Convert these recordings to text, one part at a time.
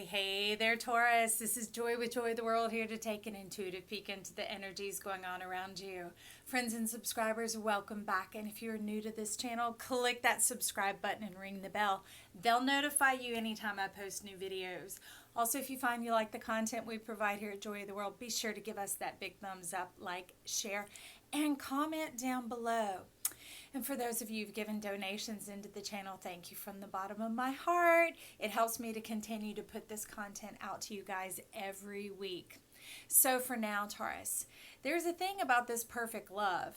Hey there, Taurus. This is Joy with Joy the World here to take an intuitive peek into the energies going on around you. Friends and subscribers, welcome back. And if you're new to this channel, click that subscribe button and ring the bell. They'll notify you anytime I post new videos. Also, if you find you like the content we provide here at Joy of the World, be sure to give us that big thumbs up, like, share, and comment down below. And for those of you who've given donations into the channel, thank you from the bottom of my heart. It helps me to continue to put this content out to you guys every week. So for now, Taurus, there's a thing about this perfect love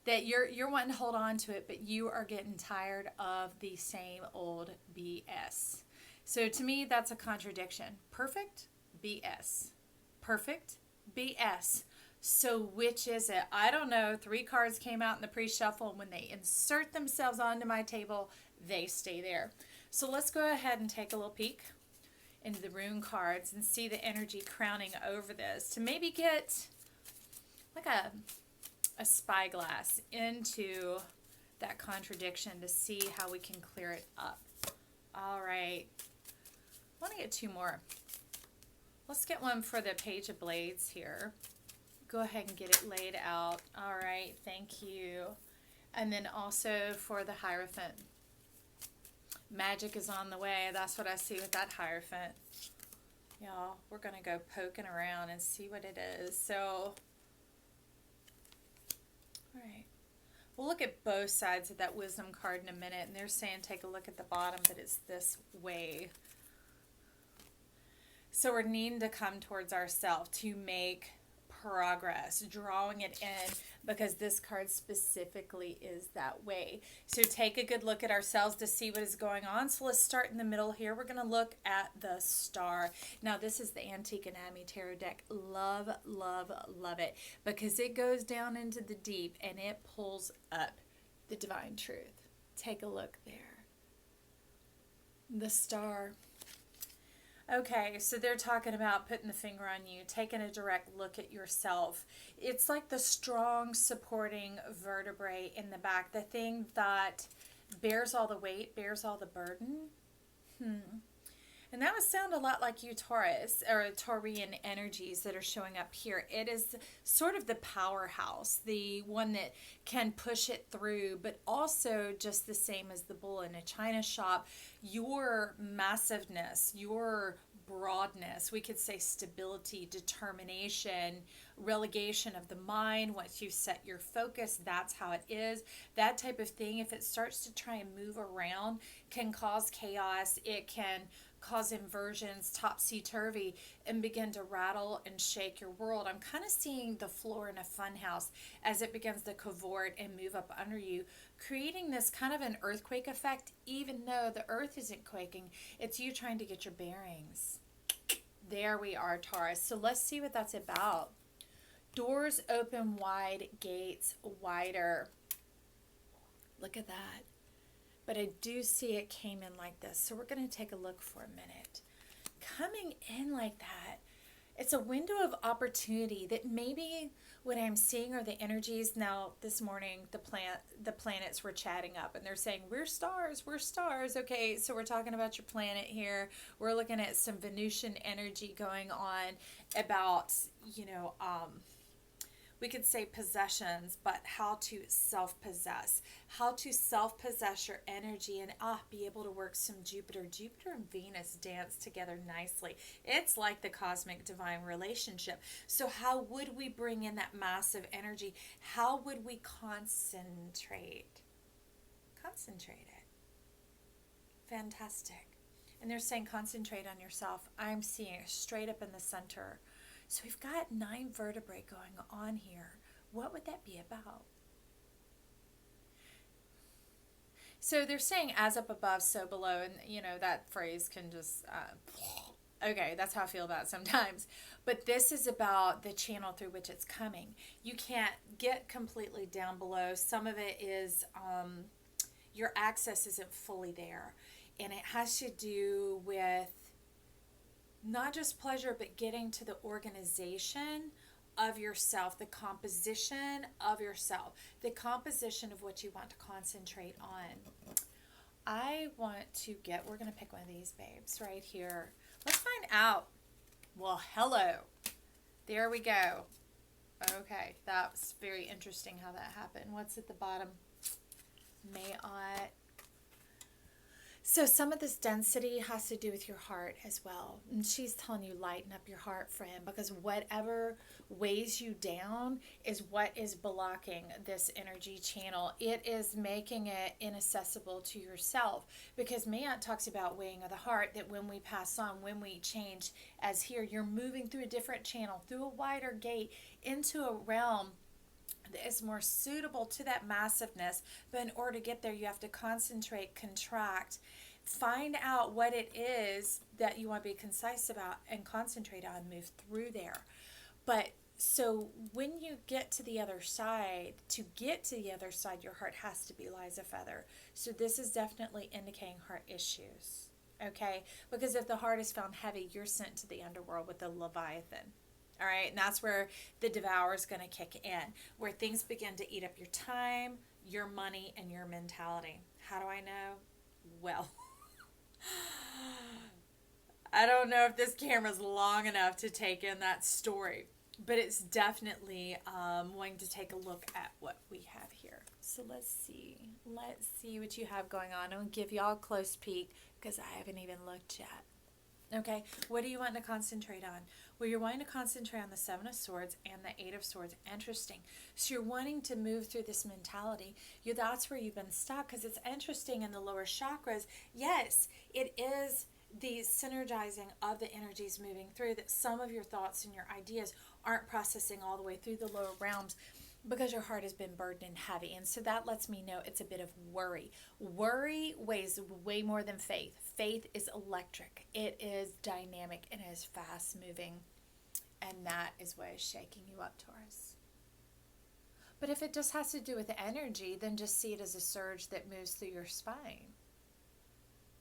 that you're wanting to hold on to it, but you are getting tired of the same old BS. So to me, that's a contradiction. Perfect, BS. Perfect, BS. So which is it? I don't know. 3 cards came out in the pre-shuffle, and when they insert themselves onto my table, they stay there. So let's go ahead and take a little peek into the rune cards and see the energy crowning over this to maybe get like a spyglass into that contradiction to see how we can clear it up. All right. I want to get 2 more. Let's get one for the Page of Blades here. Go ahead and get it laid out. All right, thank you. And then also for the Hierophant. Magic is on the way. That's what I see with that Hierophant. Y'all, we're going to go poking around and see what it is. So, all right. We'll look at both sides of that Wisdom card in a minute. And they're saying take a look at the bottom, but it's this way. So we're needing to come towards ourselves to make progress, drawing it in, because this card specifically is that way. So take a good look at ourselves to see what is going on. So let's start in the middle here. We're going to look at the Star. Now this is the Antique Anatomy Tarot deck. Love, love, love it, because it goes down into the deep and it pulls up the divine truth. Take a look there. The Star. Okay, so they're talking about putting the finger on you, taking a direct look at yourself. It's like the strong supporting vertebrae in the back, the thing that bears all the weight, bears all the burden. And that would sound a lot like you, Taurus, or Taurian energies that are showing up here. It is sort of the powerhouse, the one that can push it through, but also just the same as the bull in a china shop. Your massiveness, your broadness, we could say stability, determination, relegation of the mind. Once you set your focus, that's how it is. That type of thing, if it starts to try and move around, can cause chaos. It can cause inversions, topsy-turvy, and begin to rattle and shake your world. I'm kind of seeing the floor in a fun house as it begins to cavort and move up under you, creating this kind of an earthquake effect, even though the earth isn't quaking. It's you trying to get your bearings. There we are, Taurus. So let's see what that's about. Doors open wide, gates wider. Look at that. But I do see it came in like this. So we're going to take a look for a minute. Coming in like that, it's a window of opportunity that maybe what I'm seeing are the energies. Now, this morning, the planets were chatting up and they're saying, we're stars, we're stars. Okay, so we're talking about your planet here. We're looking at some Venusian energy going on about, we could say possessions, but how to self-possess your energy and be able to work some Jupiter and Venus dance together nicely. It's like the cosmic divine relationship. So how would we bring in that massive energy? How would we concentrate it? Fantastic. And they're saying concentrate on yourself. I'm seeing it straight up in the center. So we've got 9 vertebrae going on here. What would that be about? So they're saying as up above, so below. And, that phrase can just, okay, that's how I feel about it sometimes. But this is about the channel through which it's coming. You can't get completely down below. Some of it is your access isn't fully there. And it has to do with not just pleasure, but getting to the organization of yourself, the composition of yourself, the composition of what you want to concentrate on. I want to we're going to pick one of these babes right here. Let's find out. Well, hello. There we go. Okay, that was very interesting how that happened. What's at the bottom? May I? So some of this density has to do with your heart as well. And she's telling you lighten up your heart, friend, because whatever weighs you down is what is blocking this energy channel. It is making it inaccessible to yourself, because Mayat talks about weighing of the heart, that when we pass on, when we change, as here, you're moving through a different channel, through a wider gate, into a realm that is more suitable to that massiveness. But in order to get there, you have to concentrate, contract, find out what it is that you want to be concise about, and concentrate on, move through there. But so when you get to the other side, to get to the other side, your heart has to be light as a feather. So this is definitely indicating heart issues. Okay? Because if the heart is found heavy, you're sent to the underworld with the Leviathan. All right, and that's where the devourer is going to kick in, where things begin to eat up your time, your money, and your mentality. How do I know? Well, I don't know if this camera's long enough to take in that story, but it's definitely wanting to take a look at what we have here. So let's see. Let's see what you have going on. I'll give y'all a close peek because I haven't even looked yet. Okay, what do you want to concentrate on? Well, you're wanting to concentrate on the Seven of Swords and the Eight of Swords. Interesting. So you're wanting to move through this mentality. That's where you've been stuck, because it's interesting in the lower chakras. Yes, it is the synergizing of the energies moving through, that some of your thoughts and your ideas aren't processing all the way through the lower realms, because your heart has been burdened and heavy. And so that lets me know it's a bit of worry. Worry weighs way more than faith. Faith is electric. It is dynamic and it is fast moving. And that is what is shaking you up, Taurus. But if it just has to do with energy, then just see it as a surge that moves through your spine.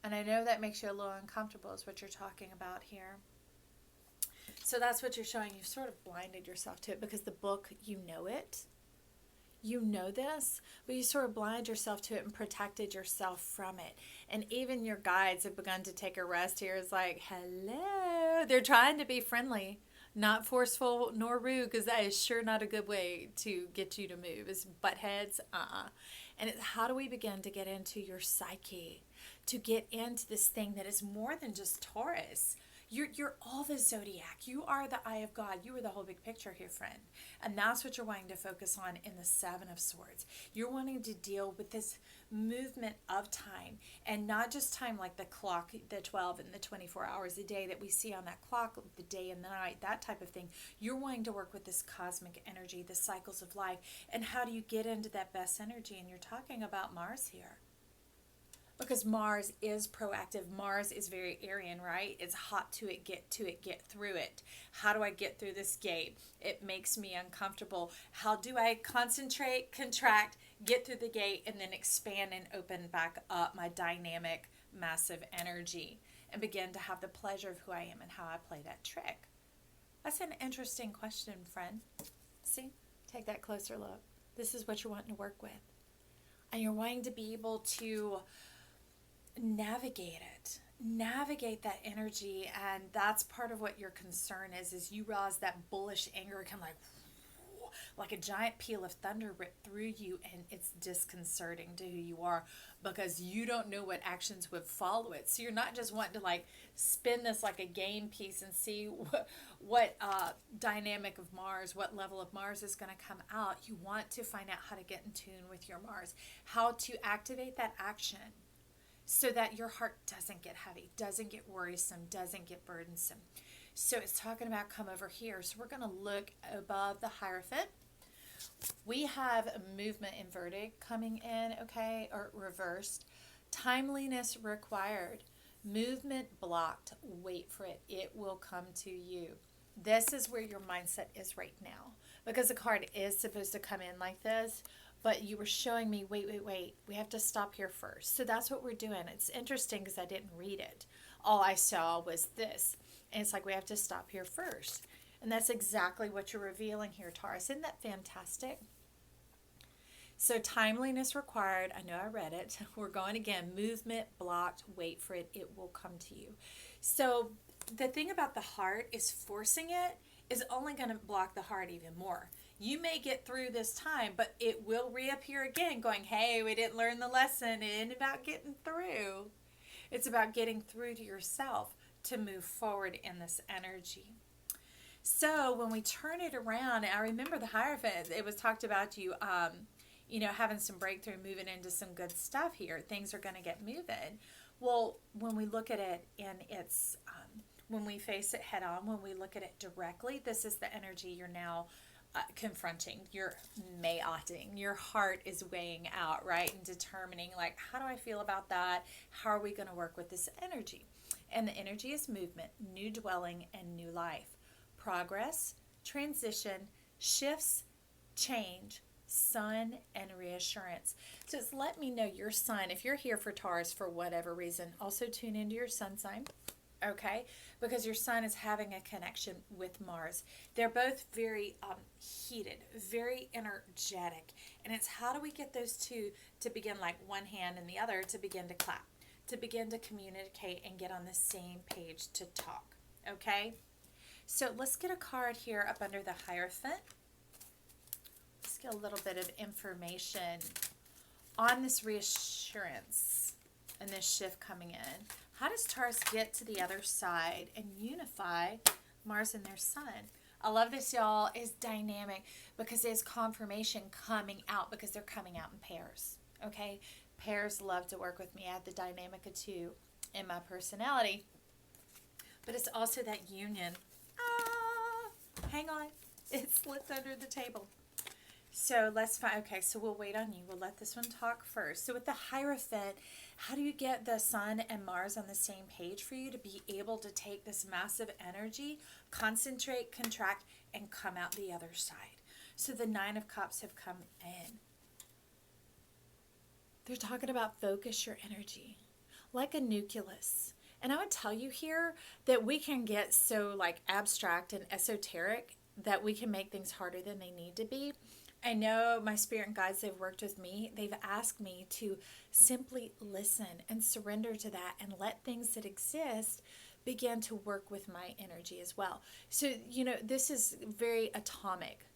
And I know that makes you a little uncomfortable, is what you're talking about here. So that's what you're showing. You've sort of blinded yourself to it, because the book, you know it. You know this, but you sort of blinded yourself to it and protected yourself from it. And even your guides have begun to take a rest here. It's like, hello. They're trying to be friendly, not forceful nor rude, because that is sure not a good way to get you to move. It's butt heads, And it's, how do we begin to get into your psyche, to get into this thing that is more than just Taurus? You're all the zodiac. You are the eye of God. You are the whole big picture here, friend. And that's what you're wanting to focus on in the Seven of Swords. You're wanting to deal with this movement of time, and not just time like the clock, the 12 and the 24 hours a day that we see on that clock, the day and the night, that type of thing. You're wanting to work with this cosmic energy, the cycles of life, and how do you get into that best energy? And you're talking about Mars here. Because Mars is proactive. Mars is very Aryan, right? It's hot to it, get through it. How do I get through this gate? It makes me uncomfortable. How do I concentrate, contract, get through the gate, and then expand and open back up my dynamic, massive energy, and begin to have the pleasure of who I am and how I play that trick? That's an interesting question, friend. See? Take that closer look. This is what you're wanting to work with. And you're wanting to be able to navigate that energy. And that's part of what your concern is you realize that bullish anger can like a giant peal of thunder rip through you, and it's disconcerting to who you are, because you don't know what actions would follow it. So you're not just wanting to spin this like a game piece and see what dynamic of Mars, what level of Mars is going to come out. You want to find out how to get in tune with your Mars, how to activate that action, so that your heart doesn't get heavy, doesn't get worrisome, doesn't get burdensome. So it's talking about come over here. So we're going to look above the Hierophant. We have a movement inverted coming in, okay, or reversed. Timeliness required. Movement blocked. Wait for it. It will come to you. This is where your mindset is right now, because the card is supposed to come in like this. But you were showing me, wait. We have to stop here first. So that's what we're doing. It's interesting because I didn't read it. All I saw was this. And it's like, we have to stop here first. And that's exactly what you're revealing here, Taurus. Isn't that fantastic? So timeliness required. I know I read it. We're going again. Movement blocked. Wait for it. It will come to you. So the thing about the heart is forcing it is only going to block the heart even more. You may get through this time, but it will reappear again going, hey, we didn't learn the lesson. It ain't about getting through. It's about getting through to yourself to move forward in this energy. So when we turn it around, I remember the Hierophant, it was talked about having some breakthrough, moving into some good stuff here. Things are going to get moving. Well, when we look at it when we face it head on, when we look at it directly, this is the energy you're now confronting. You're mayoting. Your heart is weighing out, right? And determining, like, how do I feel about that? How are we going to work with this energy? And the energy is movement, new dwelling, and new life. Progress, transition, shifts, change, sun, and reassurance. So it's let me know your sign. If you're here for Taurus for whatever reason, also tune into your sun sign. Okay, because your sun is having a connection with Mars. They're both very heated, very energetic. And it's how do we get those two to begin like one hand and the other to begin to clap, to begin to communicate and get on the same page to talk. Okay, so let's get a card here up under the Hierophant. Let's get a little bit of information on this reassurance and this shift coming in. How does Taurus get to the other side and unify Mars and their sun? I love this, y'all. It's dynamic because there's confirmation coming out because they're coming out in pairs. Okay? Pairs love to work with me. I have the dynamic of two in my personality. But it's also that union. Hang on. It slipped under the table. So let's find, okay, so we'll wait on you. We'll let this one talk first. So with the Hierophant, how do you get the sun and Mars on the same page for you to be able to take this massive energy, concentrate, contract, and come out the other side? So the Nine of Cups have come in. They're talking about focus your energy like a nucleus. And I would tell you here that we can get so like abstract and esoteric that we can make things harder than they need to be. I know my spirit and guides, they've worked with me. They've asked me to simply listen and surrender to that and let things that exist begin to work with my energy as well. So, this is very atomic,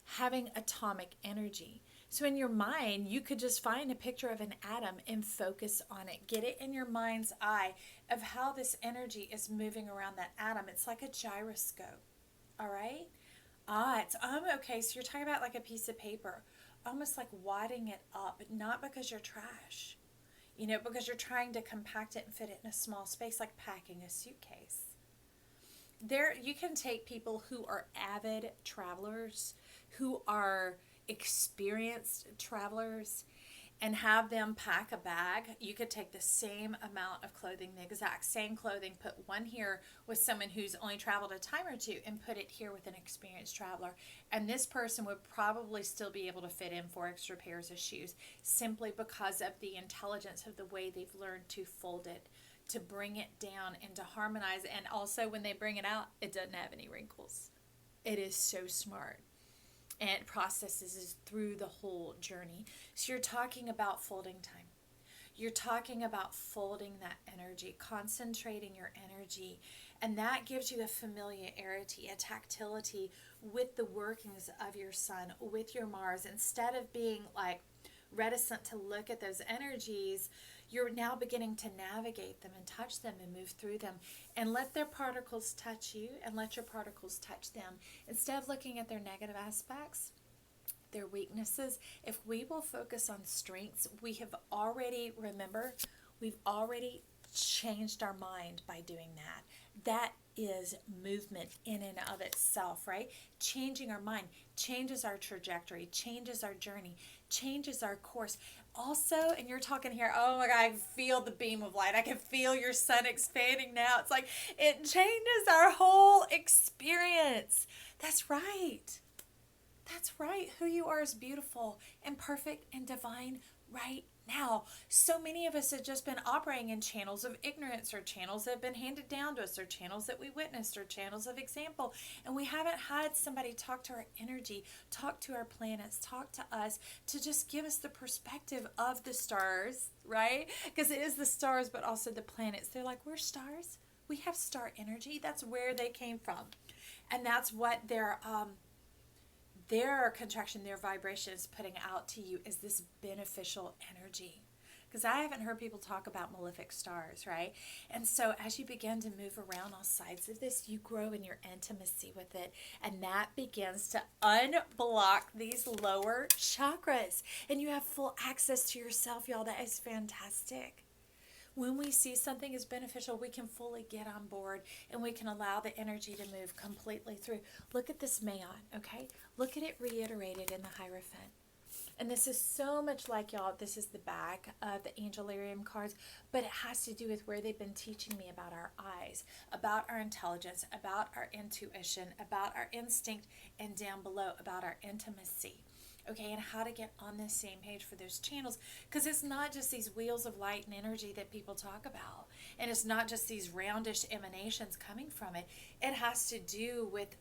having atomic energy. So in your mind, you could just find a picture of an atom and focus on it. Get it in your mind's eye of how this energy is moving around that atom. It's like a gyroscope, all right? It's okay. So you're talking about like a piece of paper, almost like wadding it up, but not because you're trash, because you're trying to compact it and fit it in a small space, like packing a suitcase. There, you can take people who are avid travelers, who are experienced travelers, and have them pack a bag. You could take the same amount of clothing, the exact same clothing, put one here with someone who's only traveled a time or two, and put it here with an experienced traveler. And this person would probably still be able to fit in 4 extra pairs of shoes simply because of the intelligence of the way they've learned to fold it, to bring it down and to harmonize. And also when they bring it out, it doesn't have any wrinkles. It is so smart. And it processes through the whole journey. So you're talking about folding time. You're talking about folding that energy, concentrating your energy. And that gives you a familiarity, a tactility with the workings of your sun, with your Mars. Instead of being like reticent to look at those energies, you're now beginning to navigate them and touch them and move through them and let their particles touch you and let your particles touch them. Instead of looking at their negative aspects, their weaknesses, if we will focus on strengths, we've already changed our mind by doing that. That is movement in and of itself, right? Changing our mind changes our trajectory, changes our journey, changes our course. Also, and you're talking here, oh my God, I feel the beam of light. I can feel your sun expanding now. It's like it changes our whole experience. That's right. That's right. Who you are is beautiful and perfect and divine right now. So many of us have just been operating in channels of ignorance, or channels that have been handed down to us, or channels that we witnessed, or channels of example. And we haven't had somebody talk to our energy, talk to our planets, talk to us to just give us the perspective of the stars, right? Because it is the stars, but also the planets. They're like, we're stars. We have star energy. That's where they came from. And that's what their contraction, their vibration is putting out to you, is this beneficial energy. Because I haven't heard people talk about malefic stars, right? And so as you begin to move around all sides of this, you grow in your intimacy with it. And that begins to unblock these lower chakras. And you have full access to yourself, y'all. That is fantastic. When we see something is beneficial, we can fully get on board and we can allow the energy to move completely through. Look at this Mayon, okay? Look at it reiterated in the Hierophant. And this is so much like, y'all, this is the back of the Angelarium cards, but it has to do with where they've been teaching me about our eyes, about our intelligence, about our intuition, about our instinct, and down below about our intimacy. Okay, and how to get on the same page for those channels, because it's not just these wheels of light and energy that people talk about, and it's not just these roundish emanations coming from it. It has to do with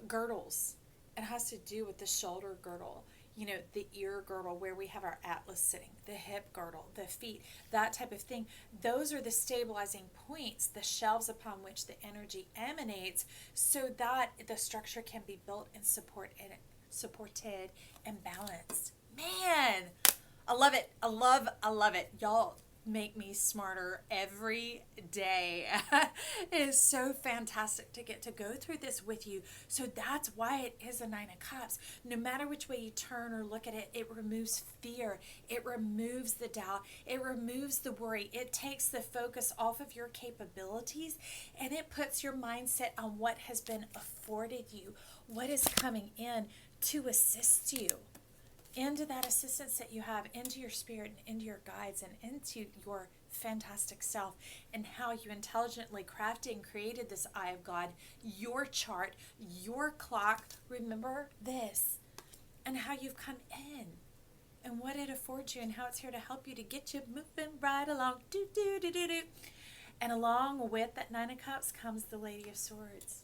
girdles. It has to do with the shoulder girdle, you know, the ear girdle where we have our atlas sitting, the hip girdle, the feet, that type of thing. Those are the stabilizing points, the shelves upon which the energy emanates, so that the structure can be built and supported and balanced. Man, I love it. I love it. Y'all make me smarter every day. It is so fantastic to get to go through this with you. So that's why it is a Nine of Cups. No matter which way you turn or look at it, it removes fear. It removes the doubt. It removes the worry. It takes the focus off of your capabilities, and it puts your mindset on what has been afforded you, what is coming in to assist you, into that assistance that you have, into your spirit and into your guides and into your fantastic self, and how you intelligently crafted and created this eye of God, your chart, your clock. Remember this, and how you've come in and what it affords you and how it's here to help you to get you moving right along. Do, do, do, do, do. And along with that Nine of Cups comes the Lady of Swords.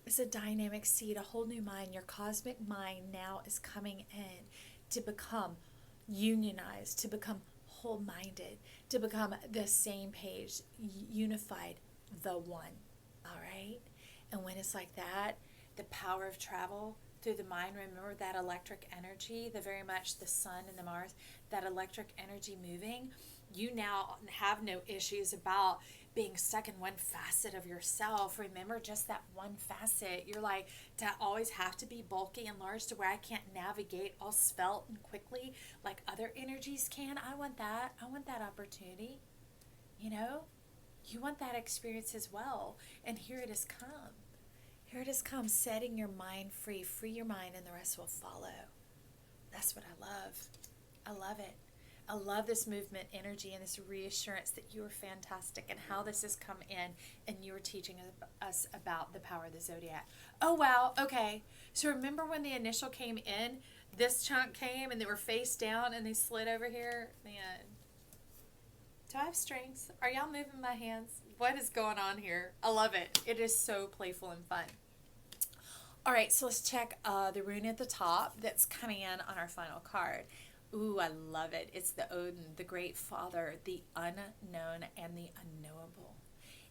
It's a dynamic seed, a whole new mind. Your cosmic mind now is coming in to become unionized, to become whole-minded, to become the same page, unified, the one. All right? And when it's like that, the power of travel through the mind, remember that electric energy, the very much the sun and the Mars, that electric energy moving, you now have no issues about being stuck in one facet of yourself. Remember just that one facet. You're like, to always have to be bulky and large to where I can't navigate all svelte and quickly like other energies can. I want that. I want that opportunity. You know, you want that experience as well. And here it has come. Here it has come, setting your mind free. Free your mind and the rest will follow. That's what I love. I love it. I love this movement energy and this reassurance that you are fantastic, and how this has come in and you are teaching us about the power of the zodiac. Oh, wow. Okay. So remember when the initial came in, this chunk came and they were face down and they slid over here? Man. Do I have strings? Are y'all moving my hands? What is going on here? I love it. It is so playful and fun. All right. So let's check the rune at the top that's coming in on our final card. Ooh, I love it. It's the Odin, the great father, the unknown and the unknowable.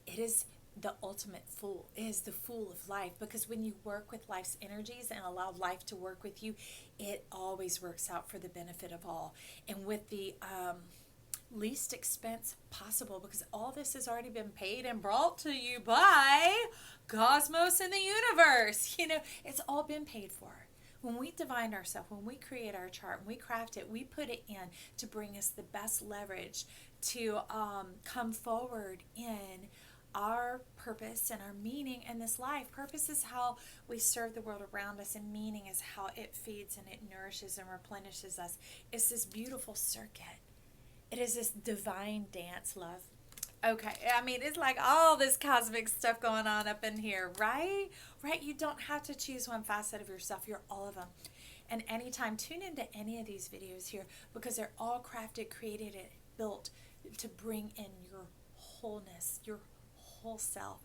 It is the ultimate fool. It is the fool of life, because when you work with life's energies and allow life to work with you, it always works out for the benefit of all. And with the least expense possible, because all this has already been paid and brought to you by Cosmos and the universe. You know, it's all been paid for. When we divine ourselves, when we create our chart, when we craft it, we put it in to bring us the best leverage to come forward in our purpose and our meaning in this life. Purpose is how we serve the world around us, and meaning is how it feeds and it nourishes and replenishes us. It's this beautiful circuit. It is this divine dance, love. Okay, I mean, it's like all this cosmic stuff going on up in here, right? Right? You don't have to choose one facet of yourself. You're all of them. And anytime, tune into any of these videos here, because they're all crafted, created, and built to bring in your wholeness, your whole self,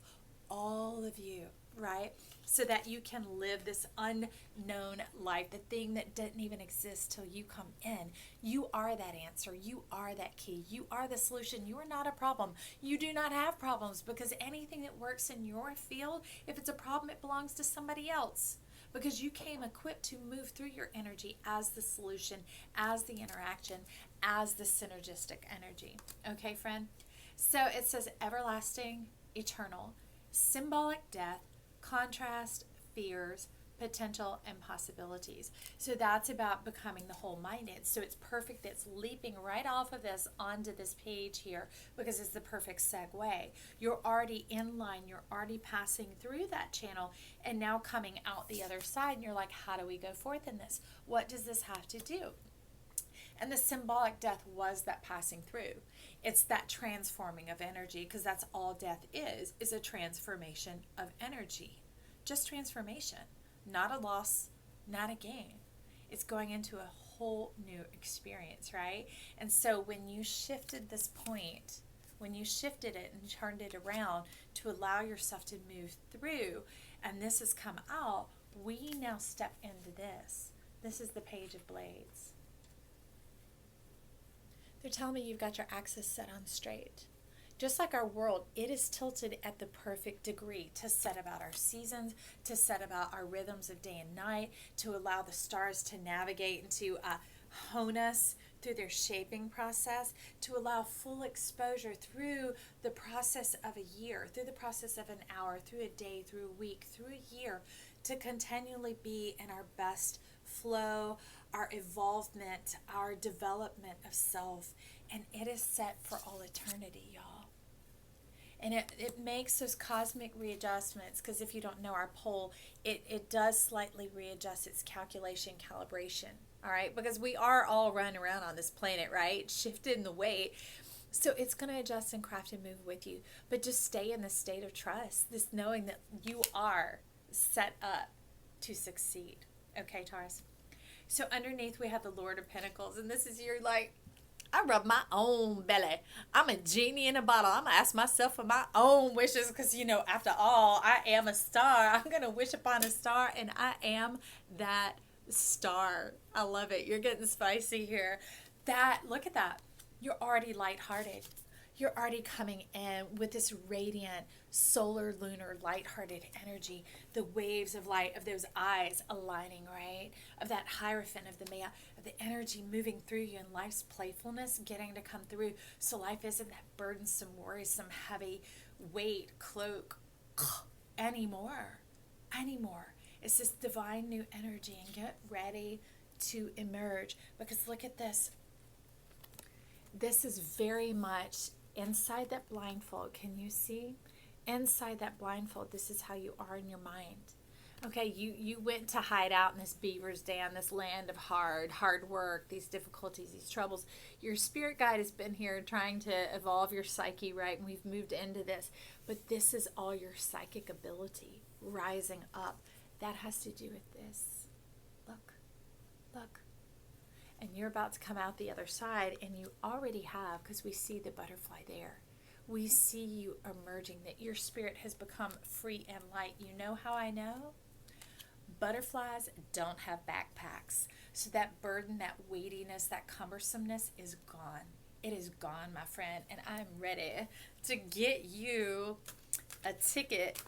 all of you, right? So that you can live this unknown life, the thing that didn't even exist till you come in. You are that answer. You are that key. You are the solution. You are not a problem. You do not have problems, because anything that works in your field, if it's a problem, it belongs to somebody else, because you came equipped to move through your energy as the solution, as the interaction, as the synergistic energy. Okay, friend? So it says everlasting, eternal, symbolic death, contrast, fears, potential, and possibilities. So that's about becoming the whole-minded. So it's perfect that's leaping right off of this onto this page here, because it's the perfect segue. You're already in line. You're already passing through that channel and now coming out the other side. And you're like, how do we go forth in this? What does this have to do? And the symbolic death was that passing through. It's that transforming of energy, because that's all death is a transformation of energy. Just transformation, not a loss, not a gain. It's going into a whole new experience, right? And so when you shifted this point, when you shifted it and turned it around to allow yourself to move through, and this has come out, we now step into this. This is the Page of Blades. They're telling me you've got your axis set on straight. Just like our world, it is tilted at the perfect degree to set about our seasons, to set about our rhythms of day and night, to allow the stars to navigate and to hone us through their shaping process, to allow full exposure through the process of a year, through the process of an hour, through a day, through a week, through a year, to continually be in our best flow, our evolvement, our development of self. And it is set for all eternity, y'all. And it makes those cosmic readjustments, because if you don't know our pole, it does slightly readjust its calculation, calibration, all right? Because we are all running around on this planet, right? Shifted in the weight. So it's going to adjust and craft and move with you. But just stay in the state of trust, this knowing that you are set up to succeed. Okay, Taurus? So underneath we have the Lord of Pentacles, and this is your, like, I rub my own belly. I'm a genie in a bottle. I'm going to ask myself for my own wishes, because, after all, I am a star. I'm going to wish upon a star, and I am that star. I love it. You're getting spicy here. Look at that. You're already lighthearted. You're already coming in with this radiant, solar, lunar, lighthearted energy. The waves of light of those eyes aligning, right? Of that hierophant of the male, of the energy moving through you, and life's playfulness getting to come through. So life isn't that burdensome, worrisome, heavy weight, cloak anymore. It's this divine new energy, and get ready to emerge, because look at this. This is very much inside that blindfold. Can you see? Inside that blindfold, this is how you are in your mind. Okay, you went to hide out in this beaver's dam, this land of hard work, these difficulties, these troubles. Your spirit guide has been here trying to evolve your psyche, right? And we've moved into this. But this is all your psychic ability rising up. That has to do with this. Look. And you're about to come out the other side, and you already have, because we see the butterfly there. We see you emerging, that your spirit has become free and light. You know how I know? Butterflies don't have backpacks. So that burden, that weightiness, that cumbersomeness is gone. It is gone, my friend. And I'm ready to get you a ticket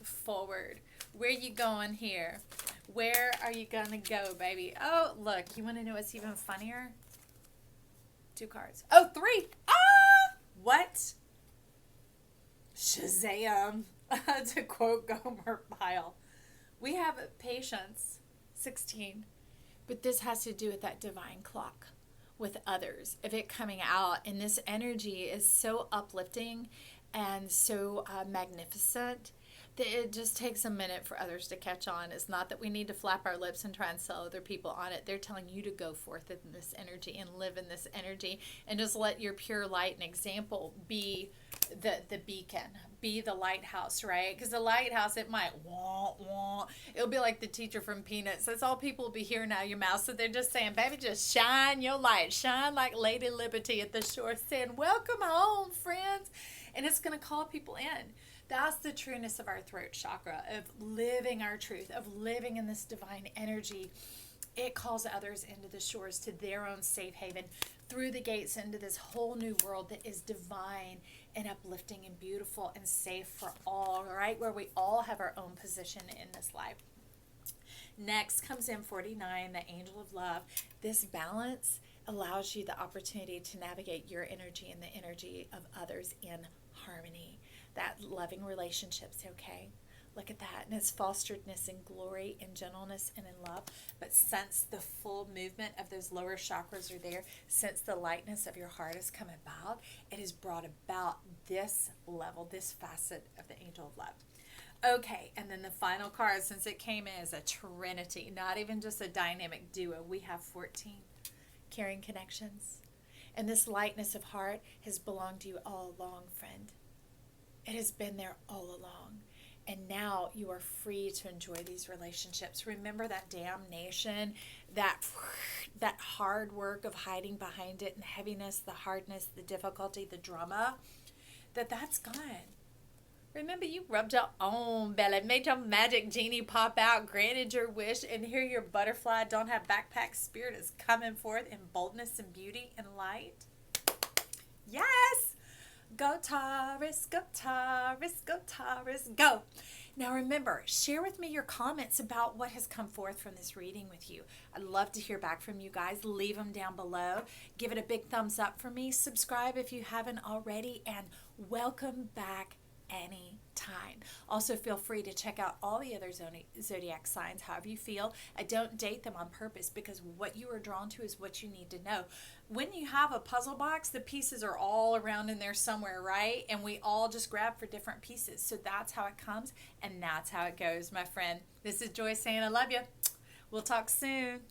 forward. Where you going here? Where are you going to go, baby? Oh, look, you want to know what's even funnier? 2 cards. Oh, 3. Ah! What? Shazam. To quote Gomer Pyle. We have patience. 16. But this has to do with that divine clock with others, of it coming out. And this energy is so uplifting and so magnificent that it just takes a minute for others to catch on. It's not that we need to flap our lips and try and sell other people on it. They're telling you to go forth in this energy and live in this energy, and just let your pure light and example be the beacon, be the lighthouse, right? Because the lighthouse, it might wah. It'll be like the teacher from Peanuts. That's all people will be hearing out of your mouth. So they're just saying, baby, just shine your light. Shine like Lady Liberty at the shore, saying, welcome home, friends. and it's going to call people in. That's the trueness of our throat chakra, of living our truth, of living in this divine energy. It calls others into the shores, to their own safe haven, through the gates into this whole new world that is divine and uplifting and beautiful and safe for all, right? Where we all have our own position in this life. Next comes in 49, the angel of love. This balance allows you the opportunity to navigate your energy and the energy of others in harmony. That loving relationships, okay? Look at that. And it's fosteredness and glory and gentleness and in love. But since the full movement of those lower chakras are there, since the lightness of your heart has come about, it has brought about this level, this facet of the angel of love. Okay, and then the final card, since it came in as a trinity, not even just a dynamic duo, we have 14 caring connections. And this lightness of heart has belonged to you all along, friend. It has been there all along. And now you are free to enjoy these relationships. Remember that damnation, that hard work of hiding behind it, and heaviness, the hardness, the difficulty, the drama, that's gone. Remember, you rubbed your own belly, made your magic genie pop out, granted your wish, and here your butterfly don't have backpack spirit is coming forth in boldness and beauty and light. Yes! Go Taurus, go Taurus, go Taurus, go. Now remember, share with me your comments about what has come forth from this reading with you. I'd love to hear back from you guys. Leave them down below. Give it a big thumbs up for me. Subscribe if you haven't already, and welcome back anytime. Also, feel free to check out all the other zodiac signs, however you feel. I don't date them on purpose, because what you are drawn to is what you need to know. When you have a puzzle box, the pieces are all around in there somewhere, right? And we all just grab for different pieces. So that's how it comes, and that's how it goes, my friend. This is Joy saying I love you. We'll talk soon.